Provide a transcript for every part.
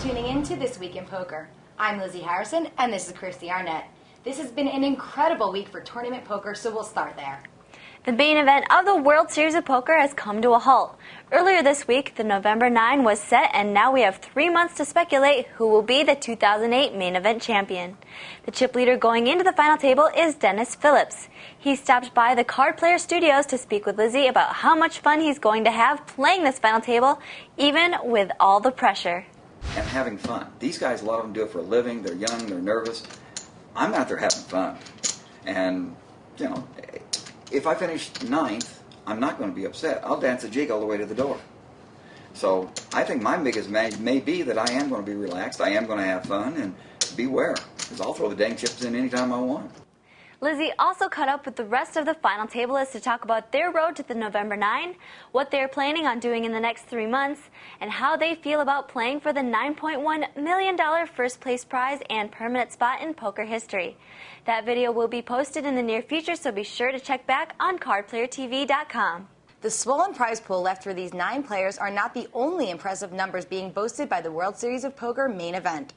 tuning in to This Week in Poker. I'm Lizzie Harrison, and this is Christy Arnett. This has been an incredible week for tournament poker, so we'll start there. The main event of the World Series of Poker has come to a halt. Earlier this week, the November 9 was set, and now we have 3 months to speculate who will be the 2008 main event champion. The chip leader going into the final table is Dennis Phillips. He stopped by the Card Player Studios to speak with Lizzie about how much fun he's going to have playing this final table, even with all the pressure. And having fun. These guys, a lot of them do it for a living. They're young, they're nervous. I'm out there having fun. And, you know, if I finish 9th, I'm not going to be upset. I'll dance a jig all the way to the door. So I think my biggest may be that I am going to be relaxed. I am going to have fun and beware, because I'll throw the dang chips in anytime I want. Lizzie also caught up with the rest of the final tablists to talk about their road to the November 9, what they're planning on doing in the next 3 months, and how they feel about playing for the $9.1 million first place prize and permanent spot in poker history. That video will be posted in the near future, so be sure to check back on cardplayertv.com. The swollen prize pool left for these 9 players are not the only impressive numbers being boasted by the World Series of Poker main event.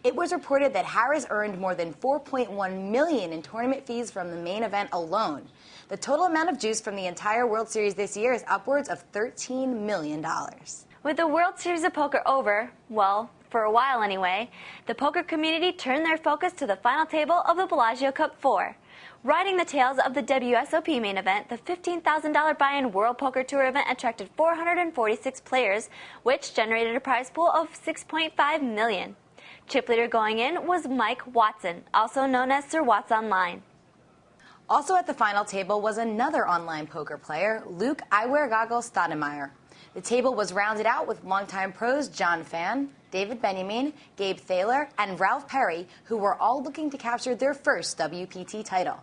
It was reported that Harris earned more than $4.1 million in tournament fees from the main event alone. The total amount of juice from the entire World Series this year is upwards of $13 million. With the World Series of Poker over, well, for a while anyway, the poker community turned their focus to the final table of the Bellagio Cup 4. Riding the tails of the WSOP main event, the $15,000 buy-in World Poker Tour event attracted 446 players, which generated a prize pool of $6.5 million. Chip leader going in was Mike Watson, also known as Sir Watts Online. Also at the final table was another online poker player, Luke I Wear Goggles Stoudemire. The table was rounded out with longtime pros John Fan, David Benjamin, Gabe Thaler, and Ralph Perry, who were all looking to capture their first WPT title.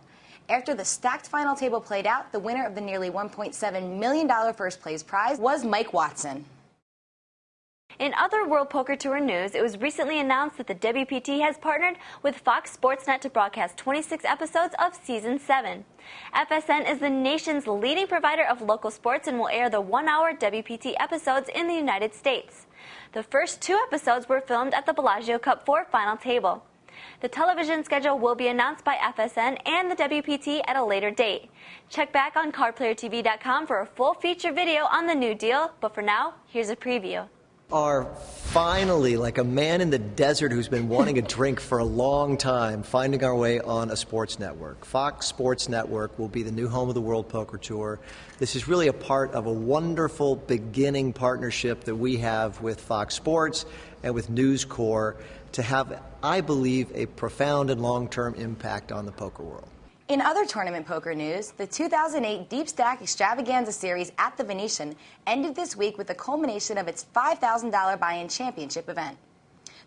After the stacked final table played out, the winner of the nearly $1.7 million first place prize was Mike Watson. In other World Poker Tour news, it was recently announced that the WPT has partnered with Fox Sports Net to broadcast 26 episodes of Season 7. FSN is the nation's leading provider of local sports and will air the 1-hour WPT episodes in the United States. The first 2 episodes were filmed at the Bellagio Cup 4 final table. The television schedule will be announced by FSN and the WPT at a later date. Check back on cardplayertv.com for a full feature video on the new deal, but for now, here's a preview. Are finally, like a man in the desert who's been wanting a drink for a long time, finding our way on a sports network. Fox Sports Network will be the new home of the World Poker Tour. This is really a part of a wonderful beginning partnership that we have with Fox Sports and with News Corp to have, I believe, a profound and long-term impact on the poker world. In other tournament poker news, the 2008 Deep Stack Extravaganza Series at the Venetian ended this week with the culmination of its $5,000 buy-in championship event.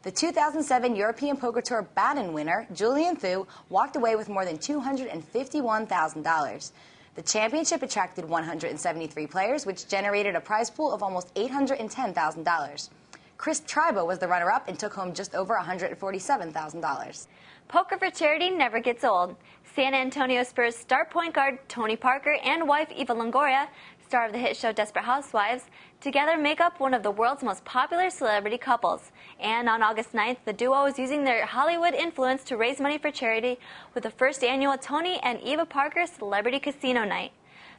The 2007 European Poker Tour Baden winner, Julian Thu, walked away with more than $251,000. The championship attracted 173 players, which generated a prize pool of almost $810,000. Chris Tribo was the runner-up and took home just over $147,000. Poker for charity never gets old. San Antonio Spurs star point guard Tony Parker and wife Eva Longoria, star of the hit show Desperate Housewives, together make up one of the world's most popular celebrity couples. And on August 9th, the duo is using their Hollywood influence to raise money for charity with the first annual Tony and Eva Parker Celebrity Casino Night.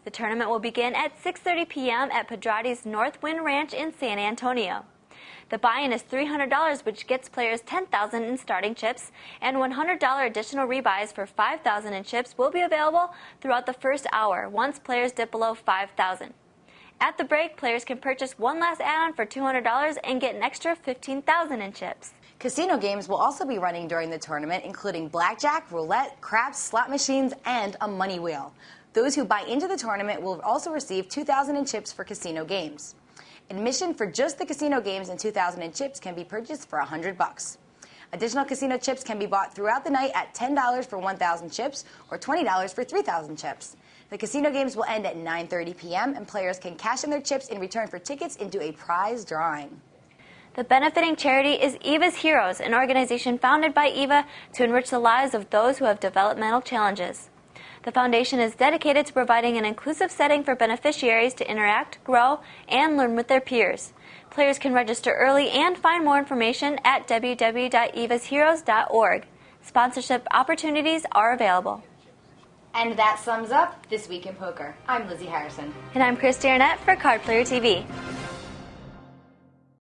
The tournament will begin at 6:30 p.m. at Pedrati's Northwind Ranch in San Antonio. The buy-in is $300, which gets players $10,000 in starting chips, and $100 additional rebuys for $5,000 in chips will be available throughout the first hour once players dip below $5,000. At the break, players can purchase one last add-on for $200 and get an extra $15,000 in chips. Casino games will also be running during the tournament, including blackjack, roulette, craps, slot machines, and a money wheel. Those who buy into the tournament will also receive $2,000 in chips for casino games. Admission for just the casino games and $2,000 in chips can be purchased for $100. Additional casino chips can be bought throughout the night at $10 for 1,000 chips or $20 for 3,000 chips. The casino games will end at 9:30 p.m. and players can cash in their chips in return for tickets into a prize drawing. The benefiting charity is Eva's Heroes, an organization founded by Eva to enrich the lives of those who have developmental challenges. The foundation is dedicated to providing an inclusive setting for beneficiaries to interact, grow, and learn with their peers. Players can register early and find more information at www.evasheroes.org. Sponsorship opportunities are available. And that sums up This Week in Poker. I'm Lizzie Harrison. And I'm Christy Arnett for Card Player TV.